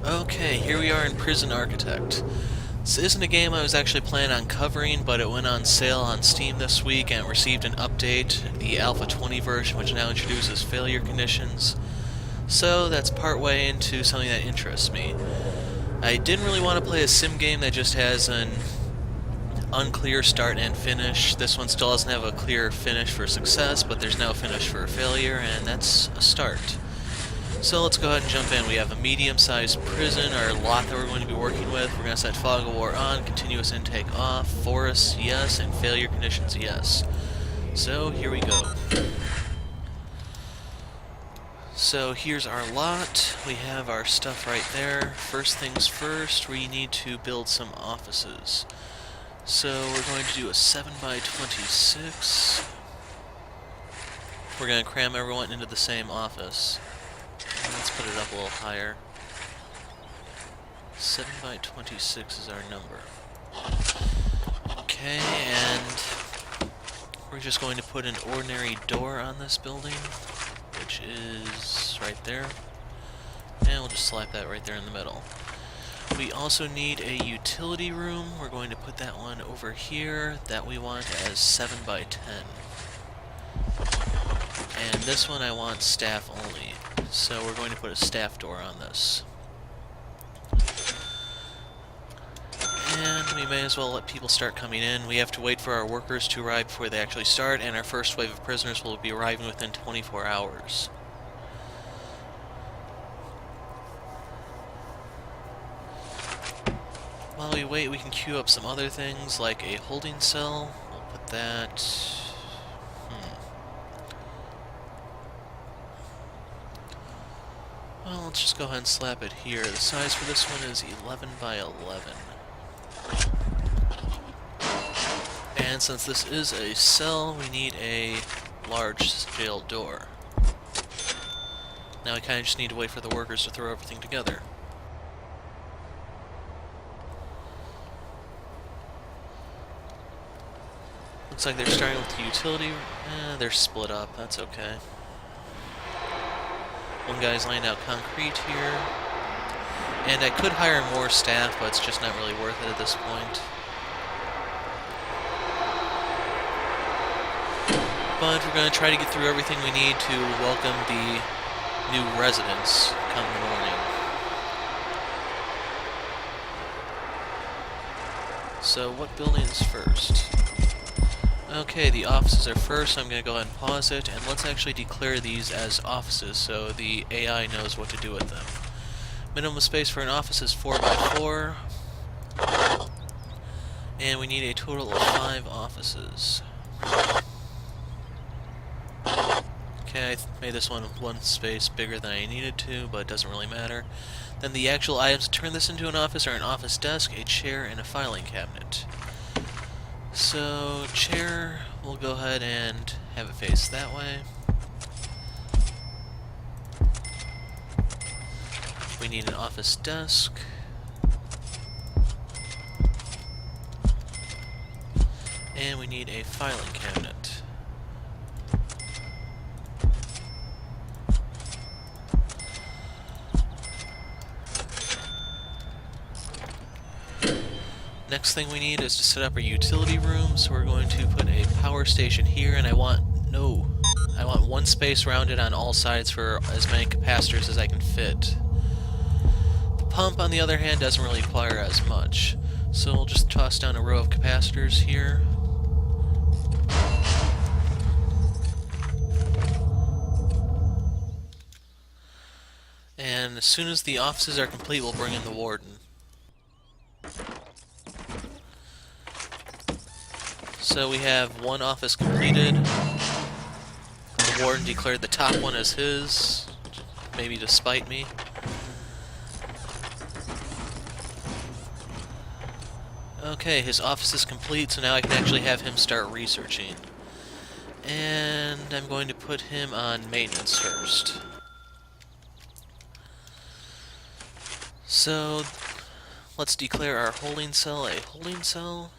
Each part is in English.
Okay, here we are in Prison Architect. This isn't a game I was actually planning on covering, but it went on sale on Steam this week and received an update, the Alpha 20 version, which now introduces failure conditions. So that's partway into something that interests me. I didn't really want to play a sim game that just has an unclear start and finish. This one still doesn't have a clear finish for success, but there's no finish for failure, and that's a start. So let's go ahead and jump in. We have a medium-sized prison, our lot that we're going to be working with. We're going to set fog of war on, continuous intake off, forests yes, and failure conditions yes. So here we go. So here's our lot. We have our stuff right there. First things first, we need to build some offices. So we're going to do a 7x26. We're going to cram everyone into the same office. Let's put it up a little higher. 7x26 is our number. Okay, and we're just going to put an ordinary door on this building, which is right there. And we'll just slap that right there in the middle. We also need a utility room. We're going to put that one over here. That we want as 7x10. And this one I want staff only. So we're going to put a staff door on this. And we may as well let people start coming in. We have to wait for our workers to arrive before they actually start, and our first wave of prisoners will be arriving within 24 hours. While we wait, we can queue up some other things, like a holding cell. We'll put that... Well, let's just go ahead and slap it here. The size for this one is 11x11. And since this is a cell, we need a large jail door. Now we kind of just need to wait for the workers to throw everything together. Looks like they're starting with the utility. They're split up. That's okay. One guy's laying out concrete here. And I could hire more staff, but it's just not really worth it at this point. But we're going to try to get through everything we need to welcome the new residents come the morning. So what building is first? Okay, the offices are first, so I'm going to go ahead and pause it, and let's actually declare these as offices so the AI knows what to do with them. Minimum space for an office is 4x4, and we need a total of 5 offices. Okay, I made this one space bigger than I needed to, but it doesn't really matter. Then the actual items to turn this into an office are an office desk, a chair, and a filing cabinet. So, chair, we'll go ahead and have it face that way. We need an office desk. And we need a filing cabinet. Next thing we need is to set up a utility room, so we're going to put a power station here, and I want one space rounded on all sides for as many capacitors as I can fit. The pump, on the other hand, doesn't really require as much, so we'll just toss down a row of capacitors here. And as soon as the offices are complete, we'll bring in the warden. So we have one office completed. The warden declared the top one as his, maybe to spite me. Okay, his office is complete, so now I can actually have him start researching. And I'm going to put him on maintenance first. So, let's declare our holding cell a holding cell.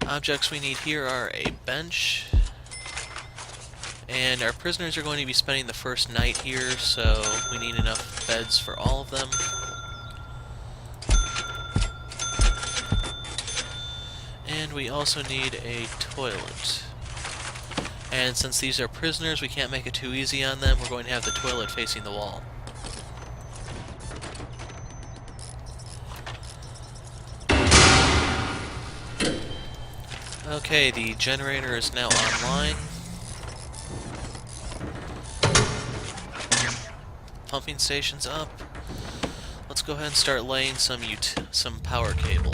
Objects we need here are a bench, And our prisoners are going to be spending the first night here, so we need enough beds for all of them. And we also need a toilet. And since these are prisoners, we can't make it too easy on them. We're going to have the toilet facing the wall. Okay, the generator is now online. Pumping station's up. Let's go ahead and start laying some power cable.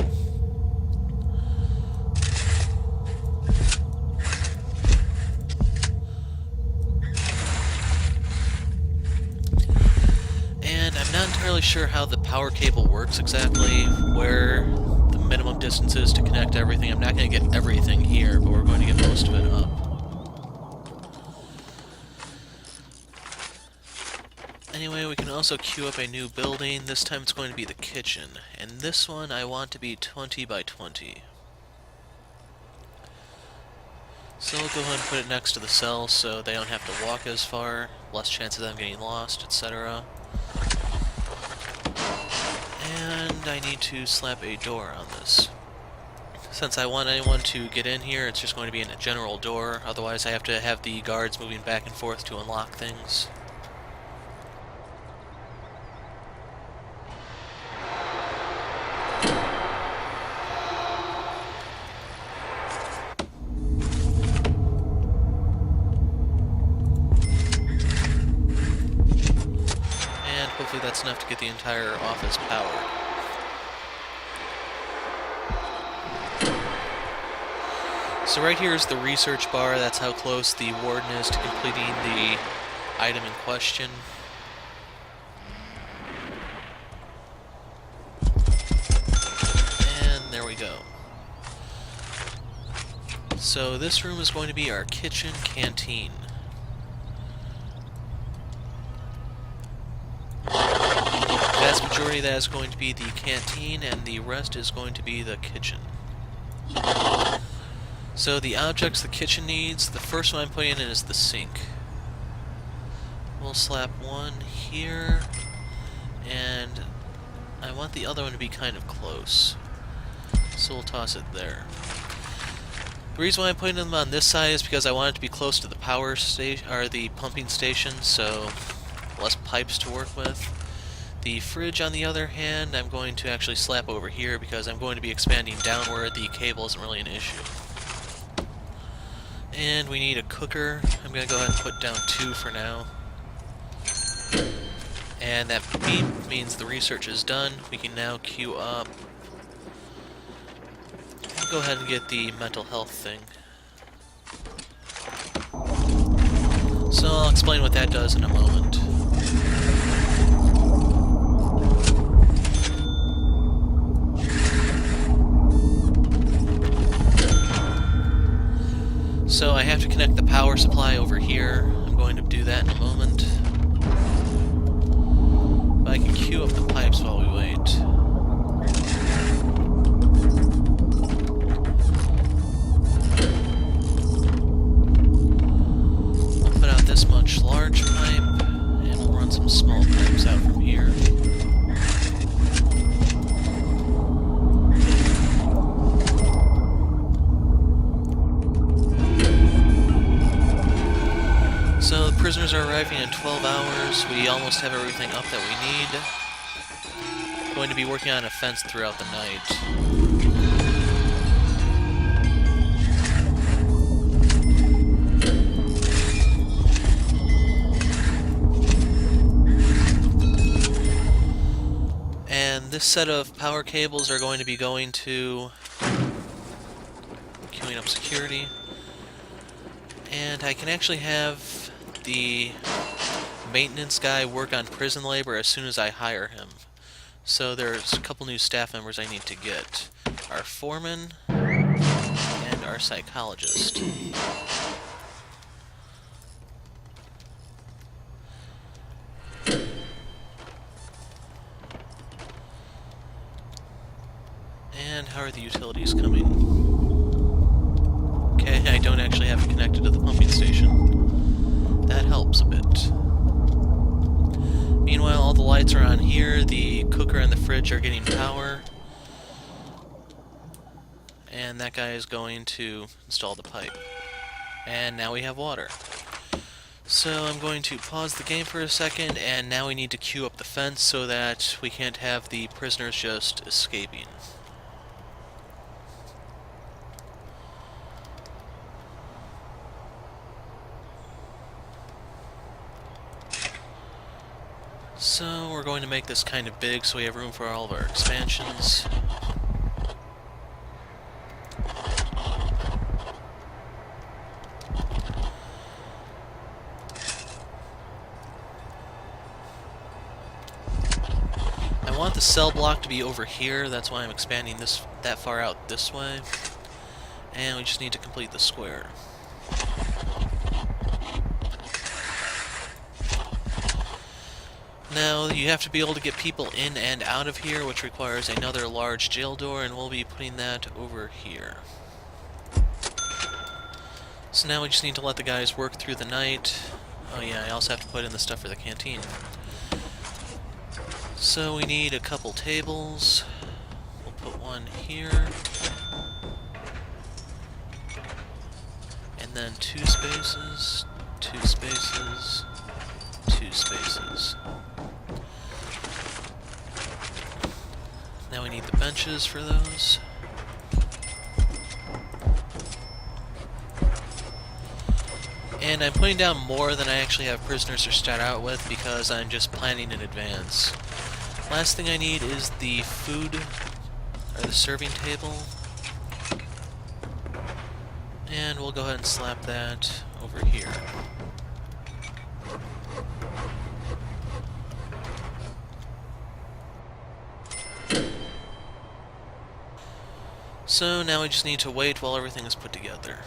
And I'm not entirely sure how the power cable works exactly, where the minimum distance is to connect everything. I'm not going to get everything here, but we're going to get most of it up. Anyway, we can also queue up a new building. This time it's going to be the kitchen. And this one I want to be 20 by 20. So we'll go ahead and put it next to the cell so they don't have to walk as far, less chance of them getting lost, etc. And I need to slap a door on this. Since I want anyone to get in here, it's just going to be in a general door, otherwise I have to have the guards moving back and forth to unlock things. Hopefully that's enough to get the entire office powered. So right here is the research bar. That's how close the warden is to completing the item in question. And there we go. So this room is going to be our kitchen canteen. The vast majority of that is going to be the canteen, and the rest is going to be the kitchen. So the objects the kitchen needs, the first one I'm putting in is the sink. We'll slap one here, and I want the other one to be kind of close, so we'll toss it there. The reason why I'm putting them on this side is because I want it to be close to the power station, or the pumping station, so less pipes to work with. The fridge, on the other hand, I'm going to actually slap over here because I'm going to be expanding downward. The cable isn't really an issue. And we need a cooker. I'm going to go ahead and put down 2 for now. And that means the research is done. We can now queue up. I'll go ahead and get the mental health thing. So I'll explain what that does in a moment. So I have to connect the power supply over here. I'm going to do that in a moment. But I can queue up the pipes while we wait. I'll put out this much large pipe, and we'll run some small pipes out from here. So the prisoners are arriving in 12 hours. We almost have everything up that we need. Going to be working on a fence throughout the night. And this set of power cables are going to be going to queuing up security. And I can actually have the maintenance guy work on prison labor as soon as I hire him. So there's a couple new staff members I need to get. Our foreman and our psychologist. And how are the utilities coming? Okay, I don't actually have it connected to the pumping station. That helps a bit. Meanwhile, all the lights are on here, the cooker and the fridge are getting power. And that guy is going to install the pipe. And now we have water. So I'm going to pause the game for a second, and now we need to queue up the fence so that we can't have the prisoners just escaping. So we're going to make this kind of big so we have room for all of our expansions. I want the cell block to be over here, that's why I'm expanding this that far out this way. And we just need to complete the square. Now, you have to be able to get people in and out of here, which requires another large jail door, and we'll be putting that over here. So now we just need to let the guys work through the night. Oh yeah, I also have to put in the stuff for the canteen. So we need a couple tables. We'll put one here. And then 2 spaces, 2 spaces, 2 spaces. Now we need the benches for those. And I'm putting down more than I actually have prisoners to start out with because I'm just planning in advance. Last thing I need is the food, or the serving table. And we'll go ahead and slap that over here. So now we just need to wait while everything is put together.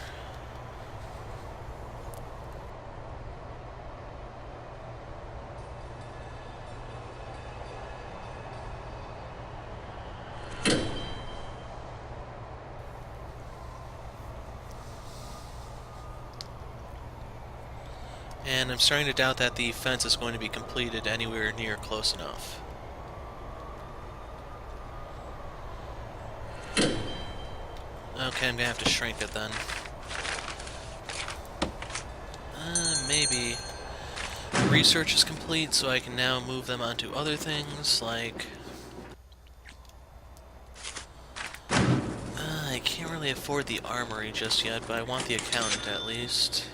And I'm starting to doubt that the fence is going to be completed anywhere near close enough. Okay, I'm gonna have to shrink it then. Maybe research is complete, so I can now move them onto other things, like... I can't really afford the armory just yet, but I want the accountant at least.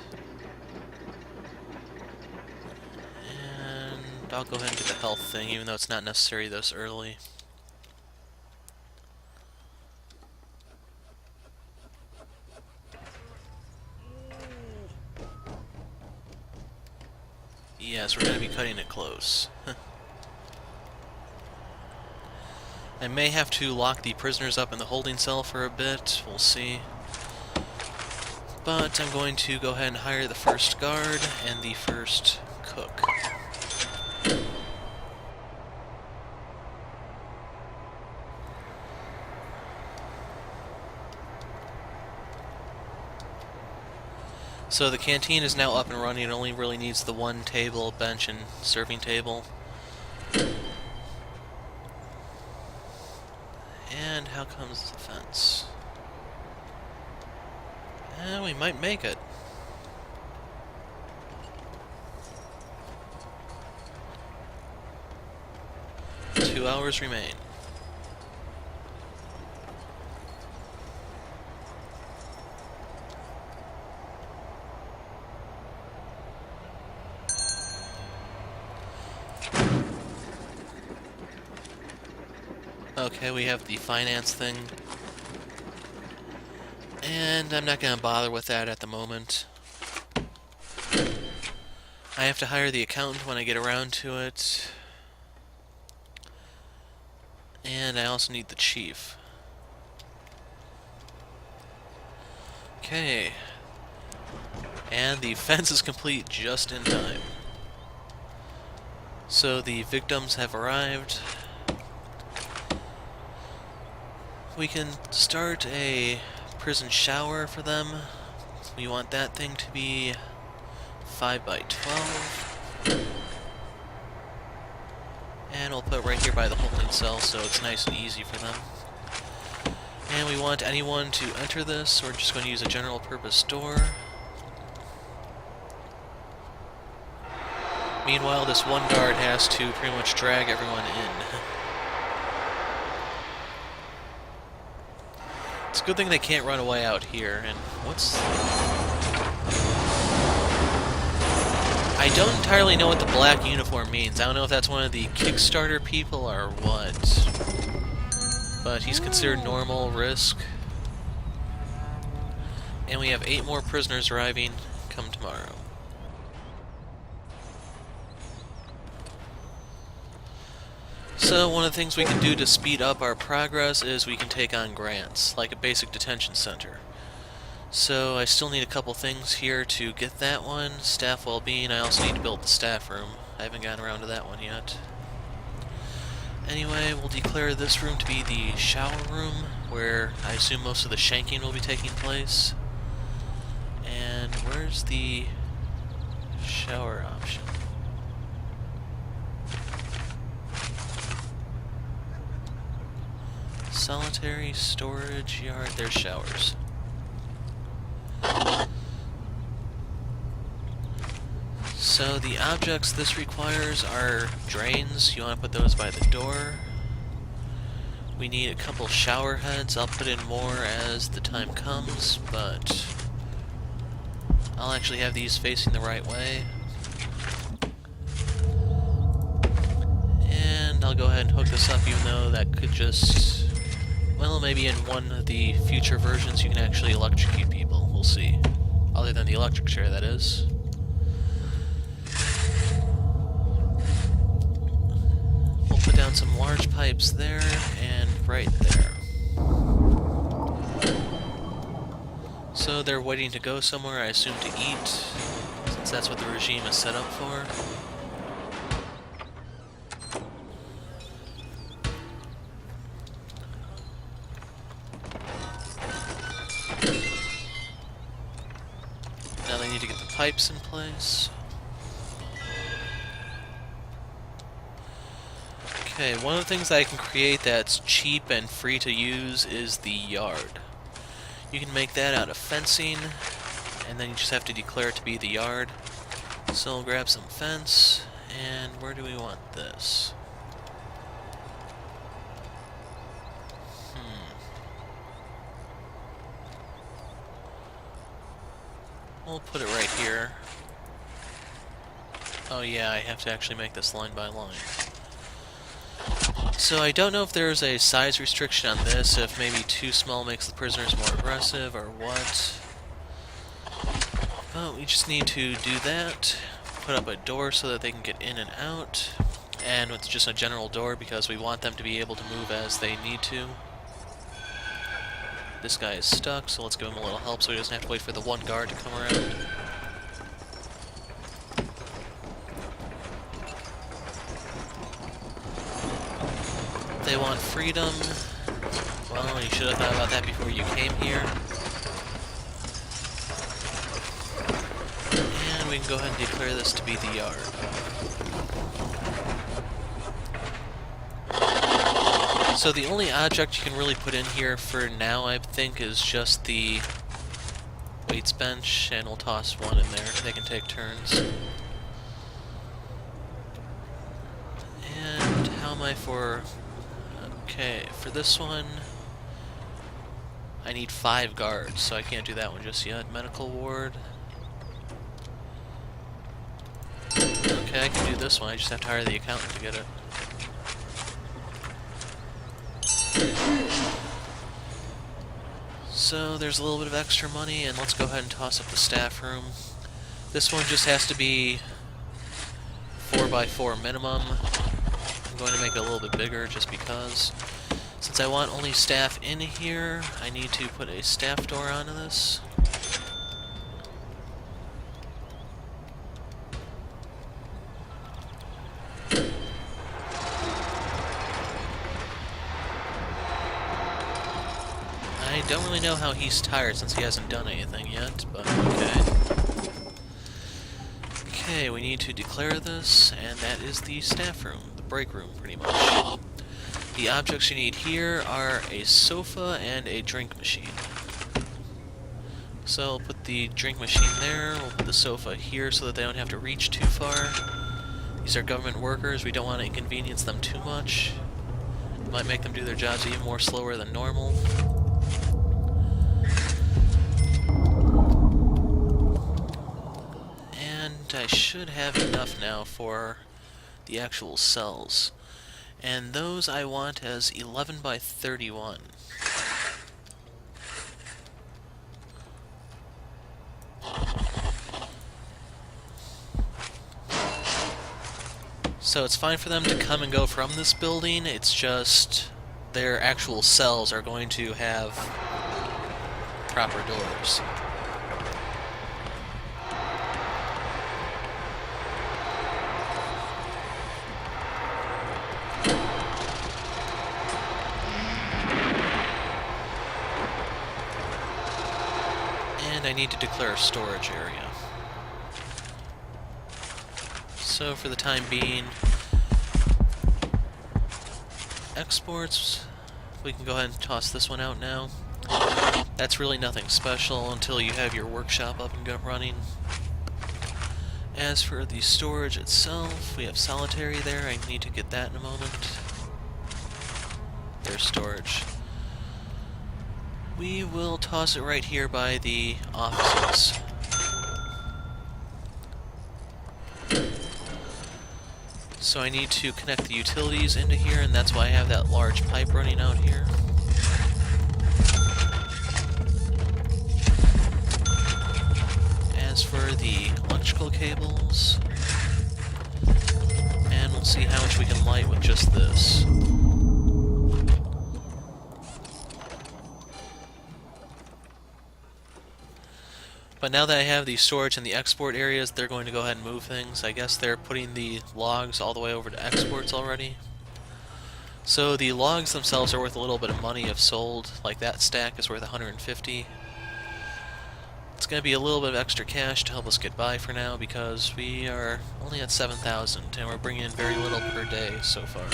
And I'll go ahead and do the health thing, even though it's not necessary this early. Yes, we're going to be cutting it close. I may have to lock the prisoners up in the holding cell for a bit, we'll see. But I'm going to go ahead and hire the first guard and the first cook. So the canteen is now up and running. It only really needs the one table, bench, and serving table. And how comes the fence? We might make it. Two hours remain. Okay, we have the finance thing. And I'm not going to bother with that at the moment. I have to hire the accountant when I get around to it. And I also need the chief. Okay. And the fence is complete just in time. So the victims have arrived. We can start a prison shower for them. We want that thing to be 5 by 12. And we'll put it right here by the holding cell so it's nice and easy for them. And we want anyone to enter this, so we're just going to use a general purpose door. Meanwhile, this one guard has to pretty much drag everyone in. It's a good thing they can't run away out here, and what's... I don't entirely know what the black uniform means. I don't know if that's one of the Kickstarter people or what. But he's considered normal risk. And we have 8 more prisoners arriving come tomorrow. So one of the things we can do to speed up our progress is we can take on grants, like a basic detention center. So I still need a couple things here to get that one. Staff well-being, I also need to build the staff room. I haven't gotten around to that one yet. Anyway, we'll declare this room to be the shower room, where I assume most of the shanking will be taking place. And where's the shower option? Solitary, storage, yard, there's showers. So the objects this requires are drains. You want to put those by the door. We need a couple shower heads. I'll put in more as the time comes, but I'll actually have these facing the right way. And I'll go ahead and hook this up, even though that could just... well, maybe in one of the future versions you can actually electrocute people. We'll see. Other than the electric chair, that is. We'll put down some large pipes there and right there. So they're waiting to go somewhere, I assume to eat, since that's what the regime is set up for. Now they need to get the pipes in place. Okay, one of the things I can create that's cheap and free to use is the yard. You can make that out of fencing, and then you just have to declare it to be the yard. So we'll grab some fence, and where do we want this? We'll put it right here. Oh yeah, I have to actually make this line by line. So I don't know if there's a size restriction on this, if maybe too small makes the prisoners more aggressive or what. But we just need to do that, put up a door so that they can get in and out, and with just a general door because we want them to be able to move as they need to. This guy is stuck, so let's give him a little help so he doesn't have to wait for the one guard to come around. They want freedom. Well, you should have thought about that before you came here. And we can go ahead and declare this to be the yard. So the only object you can really put in here for now, I think, is just the weights bench, and we'll toss one in there. They can take turns. And how am I for... Okay, for this one, I need 5 guards, so I can't do that one just yet. Medical ward. Okay, I can do this one, I just have to hire the accountant to get it. So there's a little bit of extra money, and let's go ahead and toss up the staff room. This one just has to be 4x4 minimum. I'm going to make it a little bit bigger just because. Since I want only staff in here, I need to put a staff door onto this. I don't really know how he's tired since he hasn't done anything yet, but okay. Okay, we need to declare this, and that is the staff room, the break room, pretty much. The objects you need here are a sofa and a drink machine. So I'll put the drink machine there, we'll put the sofa here so that they don't have to reach too far. These are government workers, we don't want to inconvenience them too much. It might make them do their jobs even more slower than normal. And I should have enough now for the actual cells. And those I want as 11 by 31. So it's fine for them to come and go from this building, it's just their actual cells are going to have proper doors. And I need to declare a storage area. So for the time being, exports, we can go ahead and toss this one out now. That's really nothing special until you have your workshop up and running. As for the storage itself, we have solitary there. I need to get that in a moment. There's storage. We will toss it right here by the offices. So I need to connect the utilities into here, and that's why I have that large pipe running out here. As for the electrical cables, and we'll see how much we can light with just this. But now that I have the storage and the export areas, they're going to go ahead and move things. I guess they're putting the logs all the way over to exports already. So the logs themselves are worth a little bit of money if sold. Like that stack is worth 150. It's going to be a little bit of extra cash to help us get by for now because we are only at 7,000 and we're bringing in very little per day so far.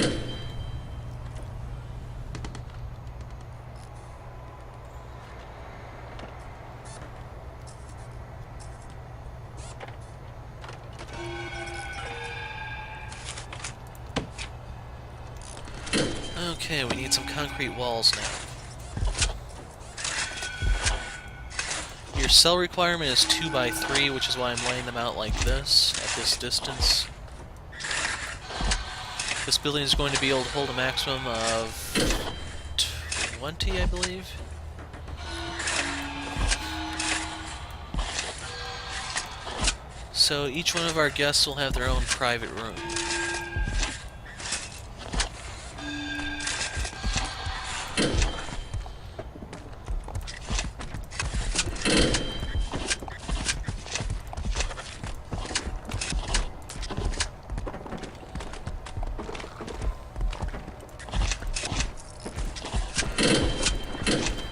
Okay, we need some concrete walls now. Your cell requirement is 2 by 3, which is why I'm laying them out like this, at this distance. This building is going to be able to hold a maximum of 20, I believe. So each one of our guests will have their own private room.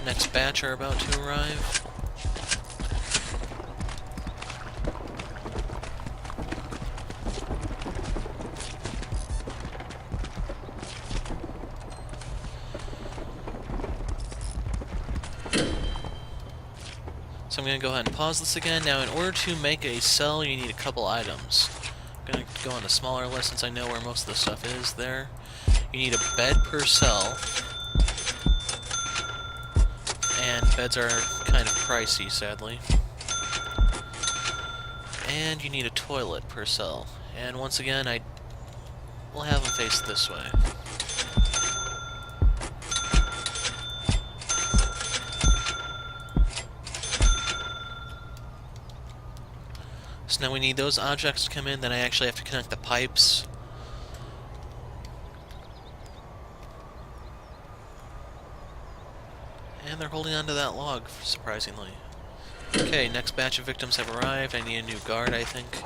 Next batch are about to arrive. So I'm going to go ahead and pause this again. Now, in order to make a cell, you need a couple items. I'm going to go on a smaller list since I know where most of the stuff is there. You need a bed per cell. And beds are kind of pricey, sadly. And you need a toilet per cell. And once again, we'll have them face this way. So now we need those objects to come in, then I actually have to connect the pipes. And they're holding onto that log, surprisingly. Okay, next batch of victims have arrived. I need a new guard, I think.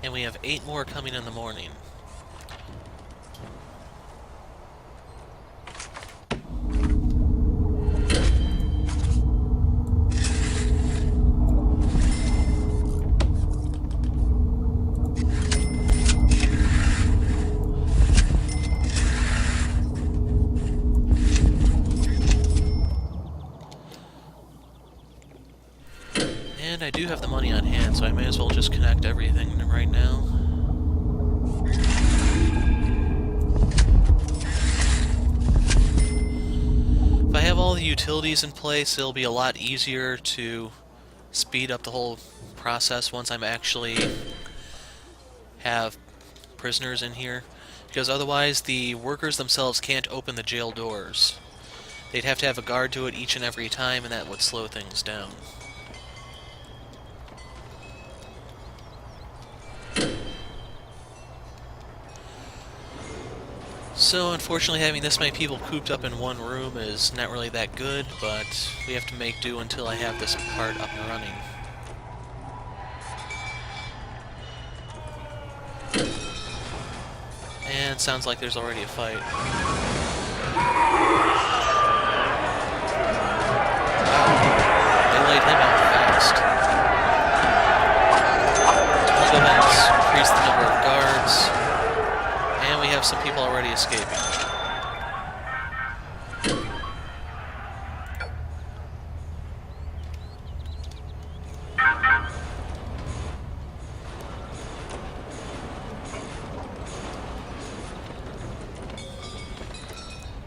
And we have 8 more coming in the morning. have the money on hand, so I may as well just connect everything right now. If I have all the utilities in place, it'll be a lot easier to speed up the whole process once I'm actually have prisoners in here, because otherwise the workers themselves can't open the jail doors. They'd have to have a guard do it each and every time, and that would slow things down. So unfortunately having this many people cooped up in one room is not really that good, but we have to make do until I have this part up and running. And sounds like there's already a fight. They laid him out fast. I'll go ahead and increase the number of guards. And we have some people already escaping.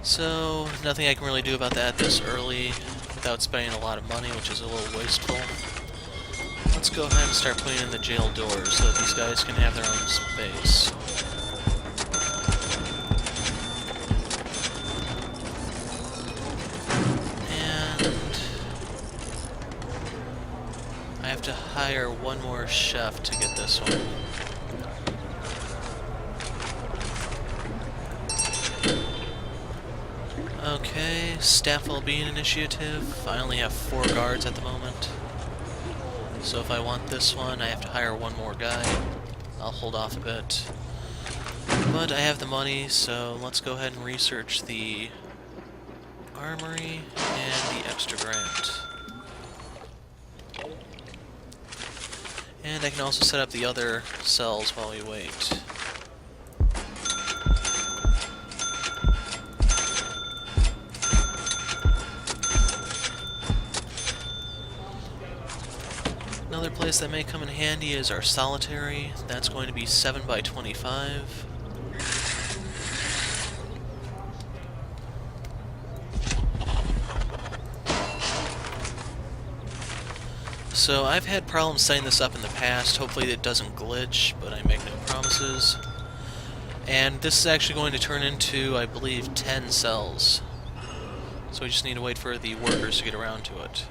So, nothing I can really do about that this early without spending a lot of money, which is a little wasteful. Let's go ahead and start putting in the jail doors so that these guys can have their own space. And I have to hire one more chef to get this one. Okay, staff well-being initiative. I only have 4 guards at the moment. So if I want this one, I have to hire one more guy. I'll hold off a bit. But I have the money, so let's go ahead and research the armory and the extra grant. And I can also set up the other cells while we wait. Another place that may come in handy is our solitary. That's going to be 7 by 25. So I've had problems setting this up in the past. Hopefully it doesn't glitch, but I make no promises. And this is actually going to turn into, I believe, 10 cells. So we just need to wait for the workers to get around to it.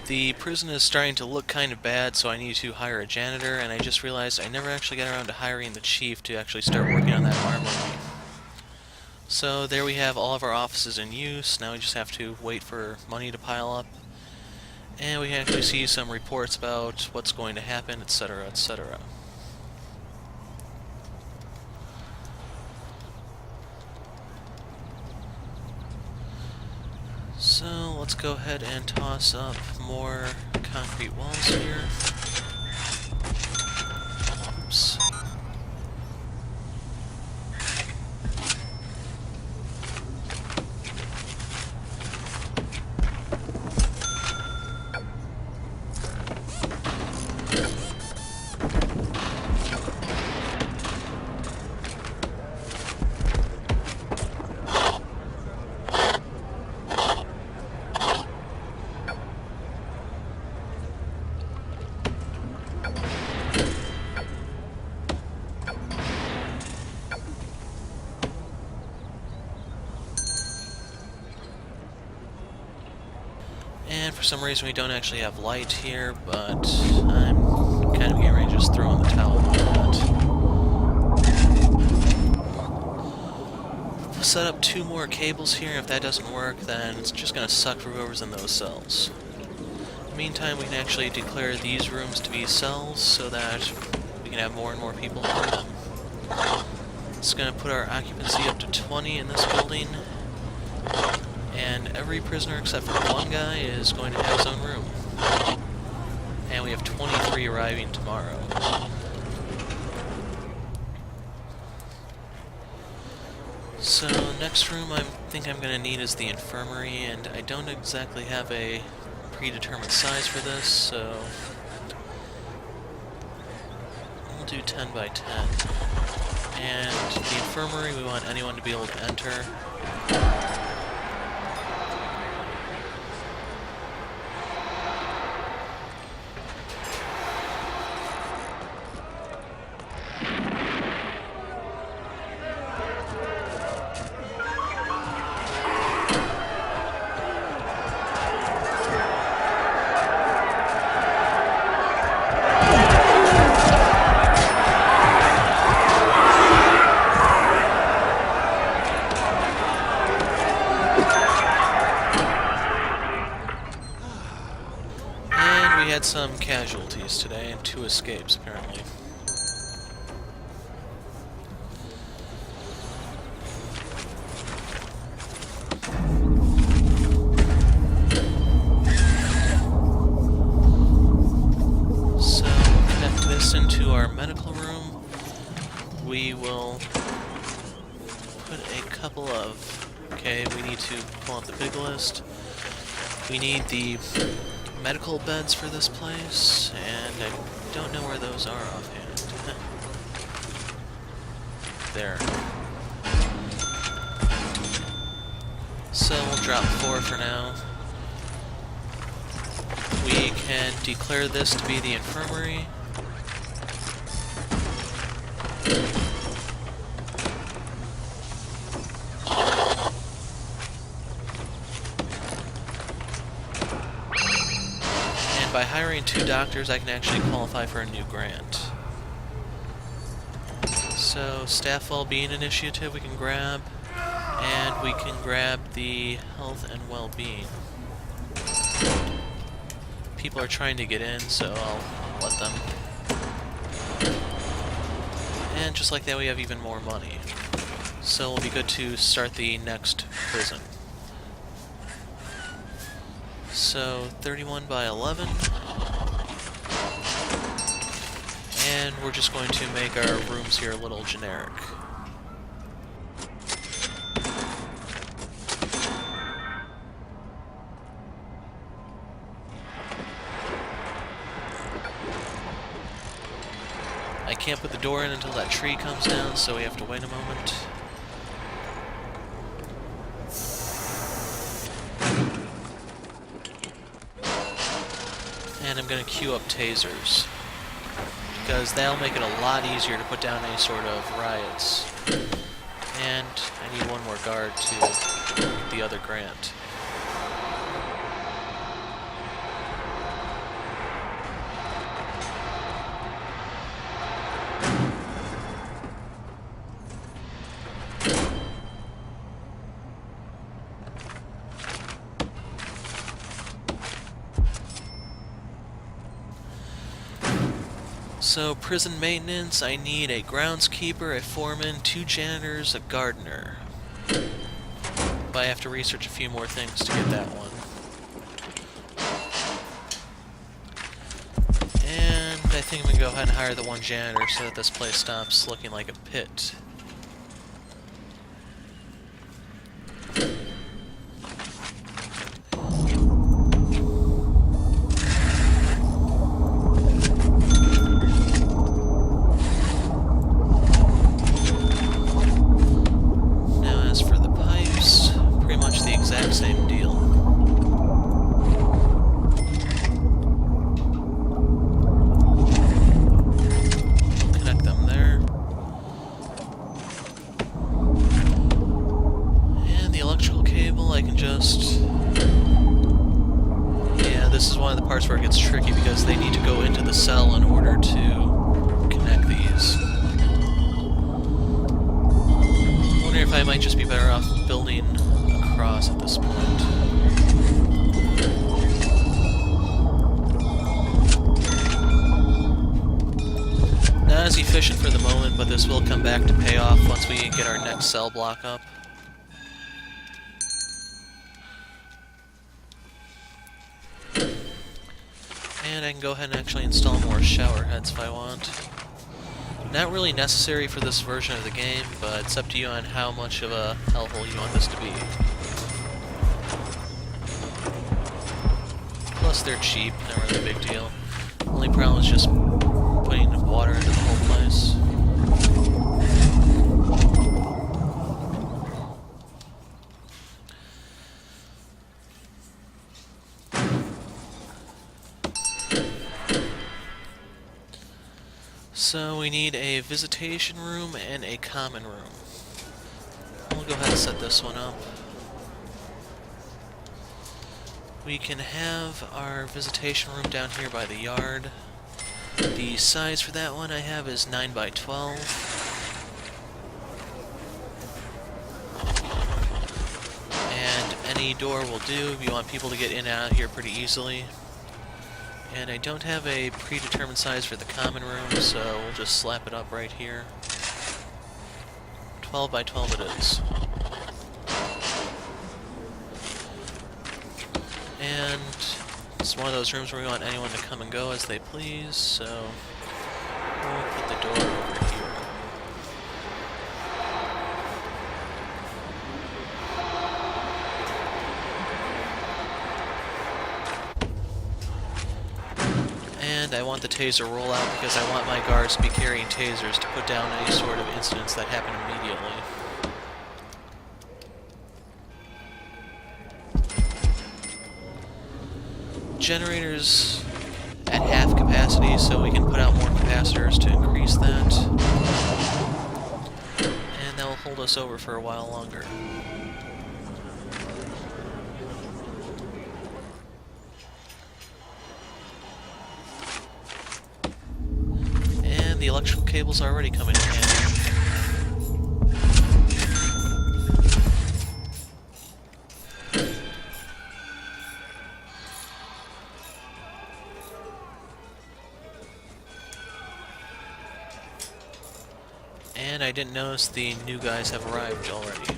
The prison is starting to look kind of bad, so I need to hire a janitor, and I just realized I never actually got around to hiring the chief to actually start working on that armory. So there we have all of our offices in use. Now we just have to wait for money to pile up, and we can actually see some reports about what's going to happen, etc., etc. So let's go ahead and toss up more concrete walls here. Oops. And for some reason we don't actually have light here, but I'm kind of getting ready to just throw in the towel on that. Set up 2 more cables here. If that doesn't work, then it's just going to suck for whoever's in those cells. In the meantime, we can actually declare these rooms to be cells so that we can have more and more people in them. It's going to put our occupancy up to 20 in this building. And every prisoner except for one guy is going to have his own room. And we have 23 arriving tomorrow. So, next room I think I'm going to need is the infirmary, and I don't exactly have a predetermined size for this, so we'll do 10 by 10. And the infirmary, we want anyone to be able to enter. We had some casualties today and 2 escapes, apparently. So, connect this into our medical room. We will put a couple of... Okay, we need to pull up the big list. We need the medical beds for this place, and I don't know where those are offhand. There. So we'll drop 4 for now. We can declare this to be the infirmary. By hiring 2 doctors, I can actually qualify for a new grant. So, staff well-being initiative we can grab, and we can grab the health and well-being. People are trying to get in, so I'll let them. And just like that, we have even more money. So it'll be good to start the next prison. So 31 by 11, and we're just going to make our rooms here a little generic. I can't put the door in until that tree comes down, so we have to wait a moment. And I'm going to queue up tasers, because that'll make it a lot easier to put down any sort of riots. And I need 1 more guard to get the other grant. So, prison maintenance, I need a groundskeeper, a foreman, 2 janitors, a gardener. But I have to research a few more things to get that one. And I think I'm going to go ahead and hire the 1 janitor so that this place stops looking like a pit. Same deal. Connect them there. And the electrical cable, I can just... Yeah, this is one of the parts where it gets tricky because they need to go into the cell in order to connect these. I wonder if I might just be better off building across at this point. Not as efficient for the moment, but this will come back to pay off once we get our next cell block up. And I can go ahead and actually install more shower heads if I want. Not really necessary for this version of the game, but it's up to you on how much of a hellhole you want this to be. Plus they're cheap, not really a big deal. Only problem is just putting water into the whole place. So we need a visitation room and a common room. We'll go ahead and set this one up. We can have our visitation room down here by the yard. The size for that one I have is 9 by 12. And any door will do if you want people to get in and out here pretty easily. And I don't have a predetermined size for the common room, so we'll just slap it up right here. 12 by 12 it is. And it's one of those rooms where we want anyone to come and go as they please, so we'll put the door over here. And I want the taser rollout because I want my guards to be carrying tasers to put down any sort of incidents that happen immediately. Generators at half capacity, so we can put out more capacitors to increase that. And that will hold us over for a while longer. And the electrical cable's already coming in handy. And I didn't notice the new guys have arrived already.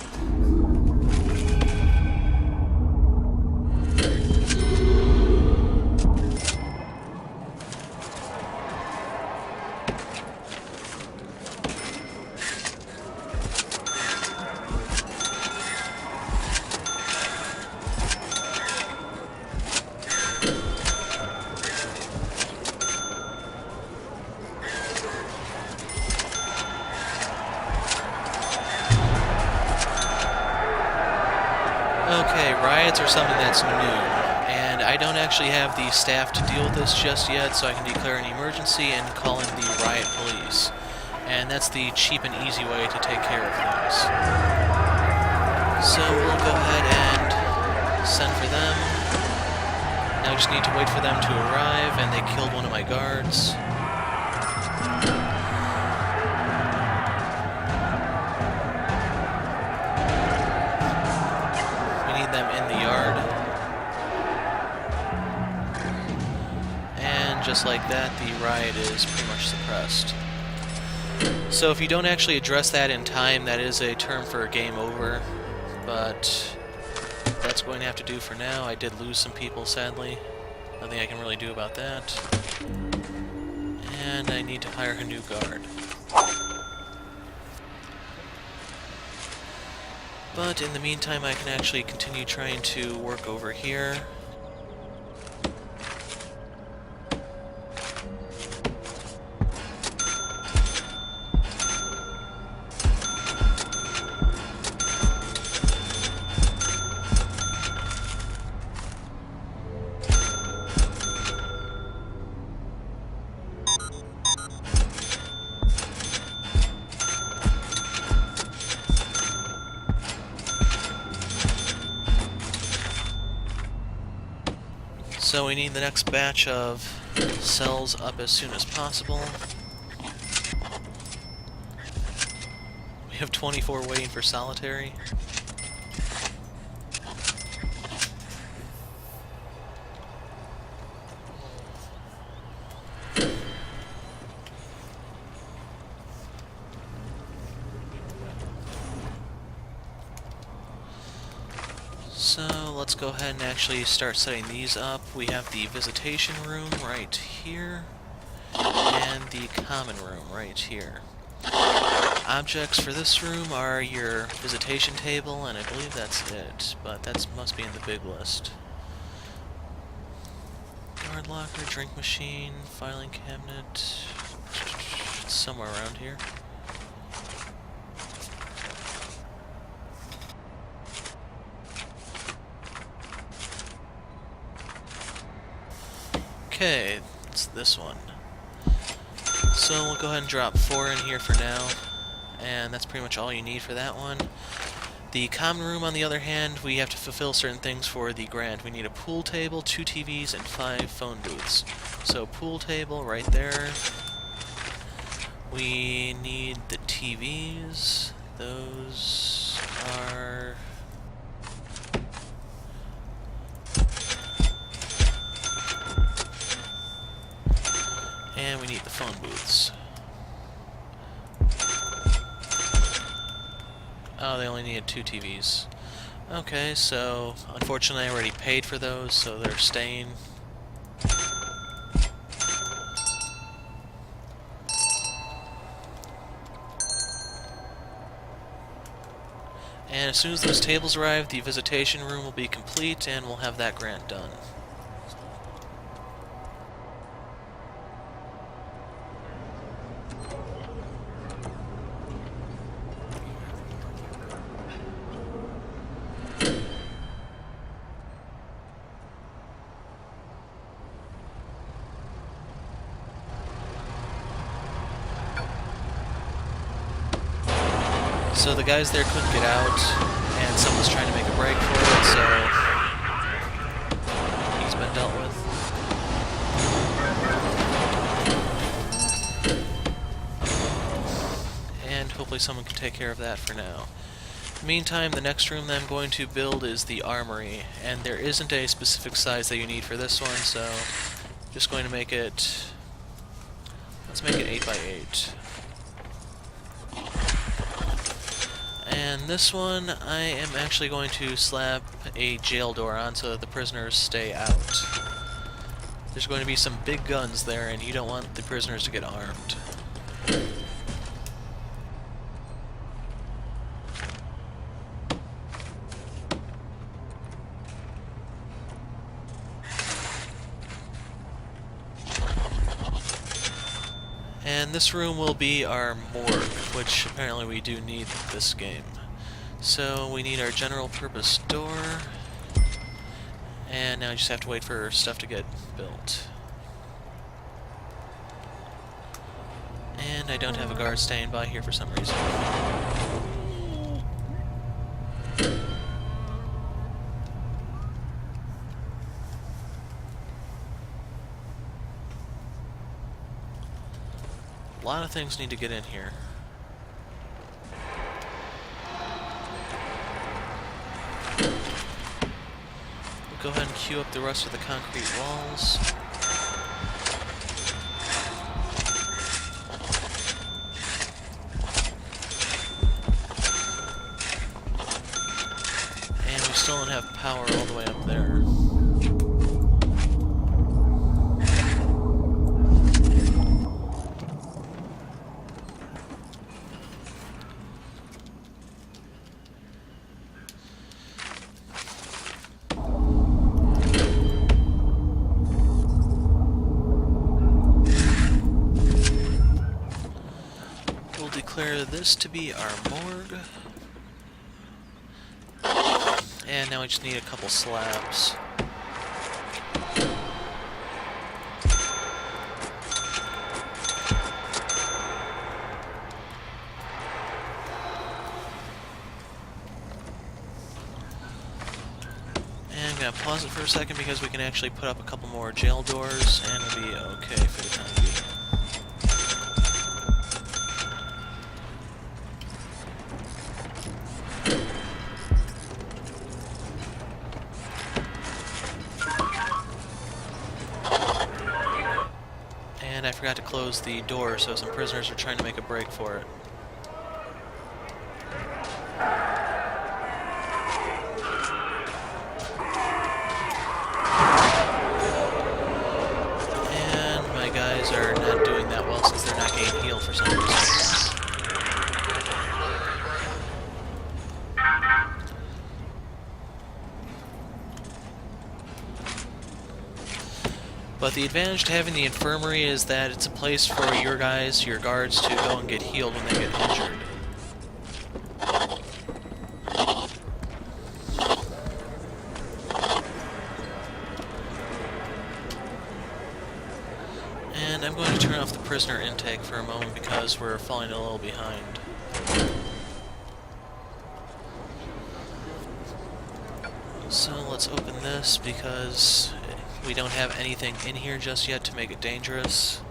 Okay, riots are something that's new, and I don't actually have the staff to deal with this just yet, so I can declare an emergency and call in the riot police. And that's the cheap and easy way to take care of things. So we'll go ahead and send for them. Now I just need to wait for them to arrive, and they killed one of my guards. Them in the yard. And and just like that, the riot is pretty much suppressed. So if you don't actually address that in time, that is a term for game over, but that's going to have to do for now. I did lose some people, sadly. Nothing I can really do about that. And I need to hire a new guard. But in the meantime, I can actually continue trying to work over here. So we need the next batch of cells up as soon as possible. We have 24 waiting for solitary. So let's go ahead and actually start setting these up. We have the visitation room right here, and the common room right here. Objects for this room are your visitation table, and I believe that's it, but that must be in the big list. Guard locker, drink machine, filing cabinet, it's somewhere around here. Okay, it's this one. So we'll go ahead and drop 4 in here for now, and that's pretty much all you need for that one. The common room, on the other hand, we have to fulfill certain things for the grant. We need a pool table, 2 TVs, and 5 phone booths. So pool table right there. We need the TVs. Those are... and we need the phone booths. Oh, they only needed 2 TVs. Okay, so unfortunately I already paid for those, so they're staying. And as soon as those tables arrive, the visitation room will be complete, and we'll have that grant done. So the guys there couldn't get out, and someone's trying to make a break for it, so he's been dealt with. And hopefully someone can take care of that for now. Meantime, the next room that I'm going to build is the armory, and there isn't a specific size that you need for this one, so I'm just going to make it... let's make it 8 by 8. And this one, I am actually going to slap a jail door on so that the prisoners stay out. There's going to be some big guns there, and you don't want the prisoners to get armed. And this room will be our morgue, which apparently we do need this game. So we need our general purpose door, and now we just have to wait for stuff to get built. And I don't have a guard staying by here for some reason. A lot of things need to get in here. We'll go ahead and queue up the rest of the concrete walls. this to be our morgue. And now we just need a couple slabs. And I'm gonna pause it for a second because we can actually put up a couple more jail doors and we'll be okay for the time being. And I forgot to close the door, so some prisoners are trying to make a break for it. And my guys are not doing that well since they're not getting healed for some reason. But the advantage to having the infirmary is that it's a place for your guys, your guards, to go and get healed when they get injured. And I'm going to turn off the prisoner intake for a moment because we're falling a little behind. So let's open this because we don't have anything in here just yet to make it dangerous.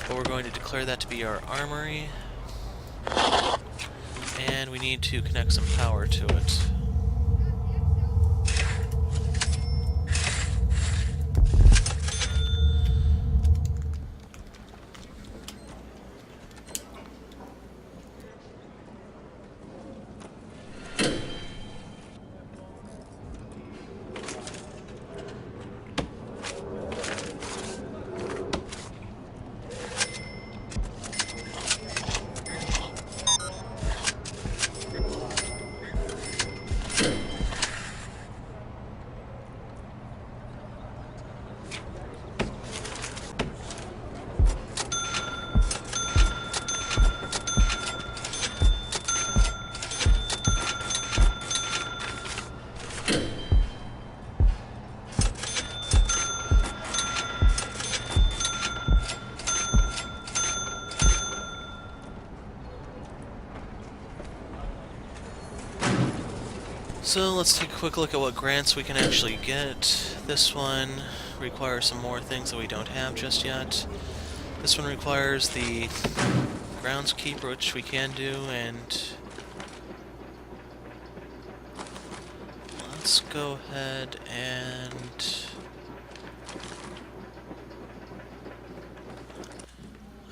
But we're going to declare that to be our armory. And we need to connect some power to it. So let's take a quick look at what grants we can actually get. This one requires some more things that we don't have just yet. This one requires the groundskeeper, which we can do, and let's go ahead and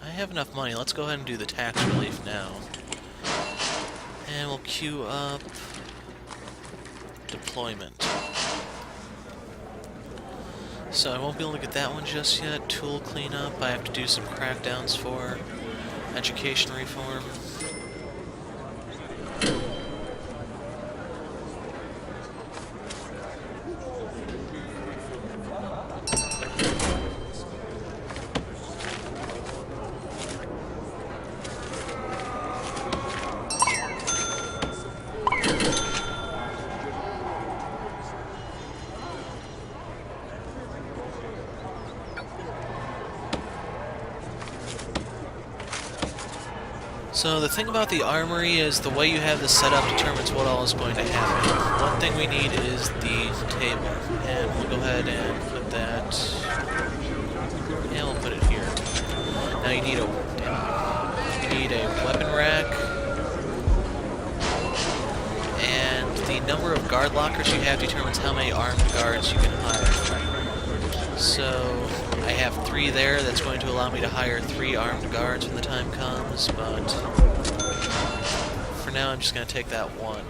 I have enough money. Let's go ahead and do the tax relief now. And we'll queue up deployment. So I won't be able to get that one just yet. Tool cleanup, I have to do some crackdowns for. Education reform. So the thing about the armory is the way you have this set up determines what all is going to happen. One thing we need is the table, and we'll go ahead and put that, and we'll put it here. Now you need a weapon rack, and the number of guard lockers you have determines how many armed guards you can hire. So I have 3 there. That's going to allow me to hire 3 armed guards when the time comes, but for now I'm just going to take that 1.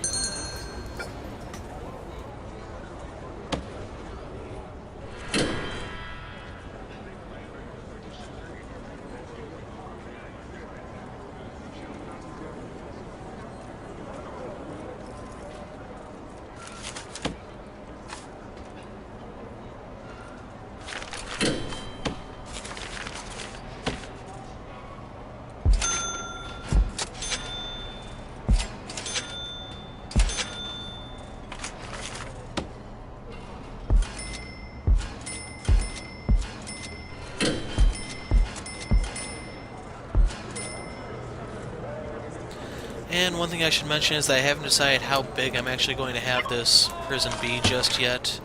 And one thing I should mention is that I haven't decided how big I'm actually going to have this prison be just yet.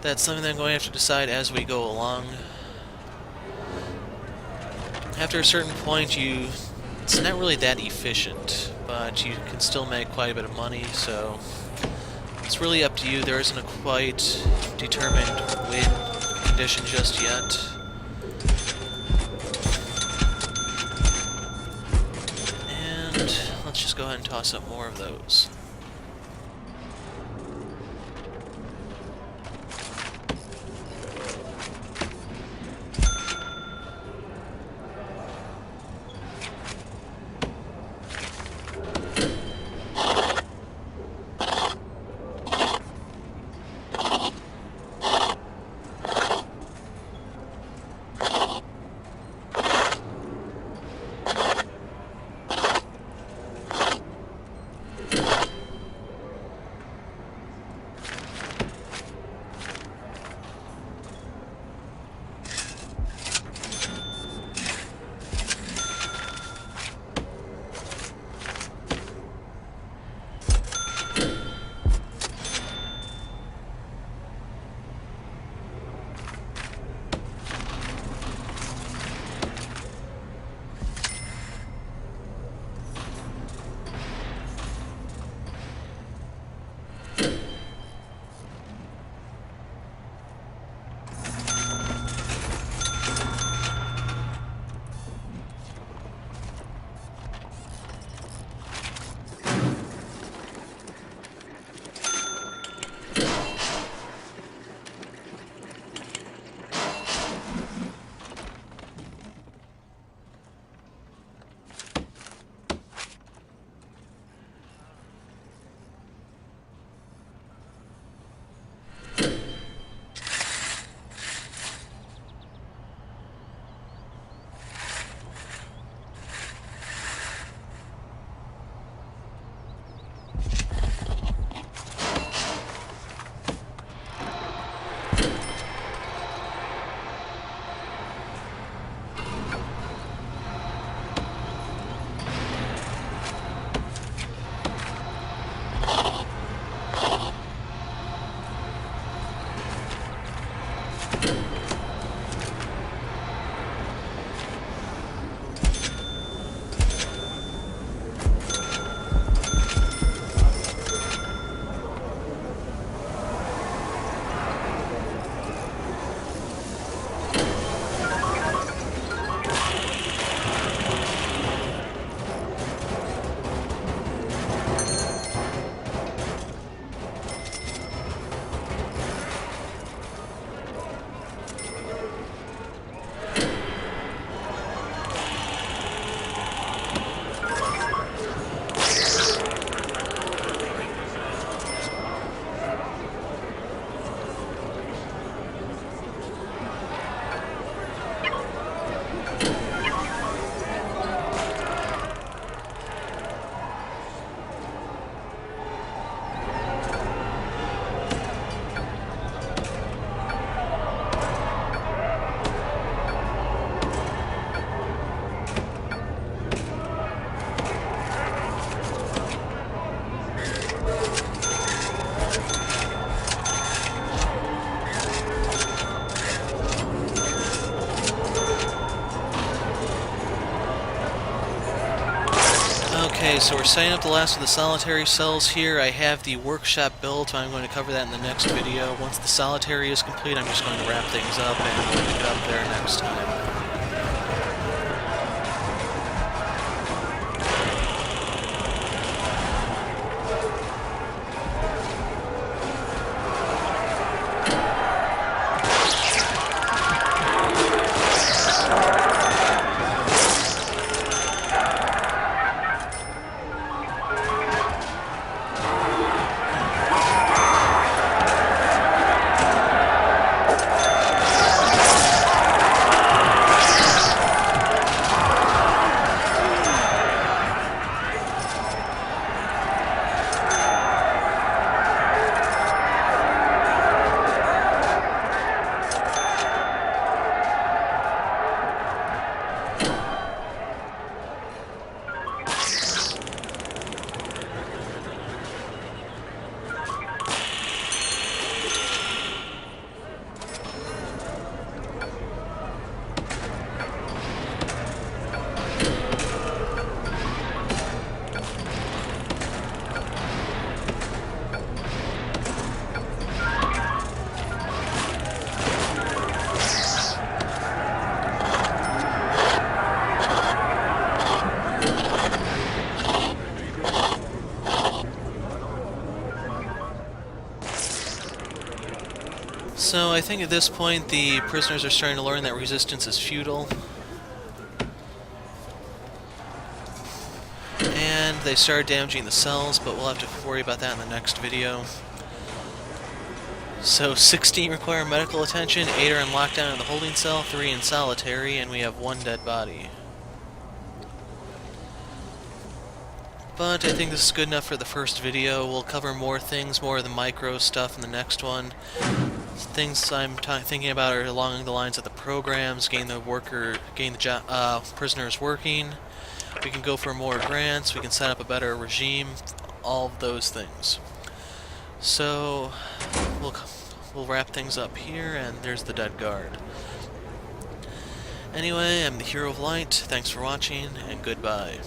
That's something that I'm going to have to decide as we go along. After a certain point, it's not really that efficient, but you can still make quite a bit of money, so it's really up to you. There isn't a quite determined win condition just yet. And let's just go ahead and toss up more of those. Okay, so we're setting up the last of the solitary cells here. I have the workshop built. I'm going to cover that in the next video. Once the solitary is complete, I'm just going to wrap things up and we'll pick it up there next time. So I think at this point the prisoners are starting to learn that resistance is futile. And they started damaging the cells, but we'll have to worry about that in the next video. So 16 require medical attention, 8 are in lockdown in the holding cell, 3 in solitary, and we have 1 dead body. But I think this is good enough for the first video. We'll cover more things, more of the micro stuff in the next one. Things I'm thinking about are along the lines of the programs, getting the prisoners working. We can go for more grants, we can set up a better regime, all of those things. So, we'll wrap things up here, and there's the dead guard. Anyway, I'm the Hero of Light, thanks for watching, and goodbye.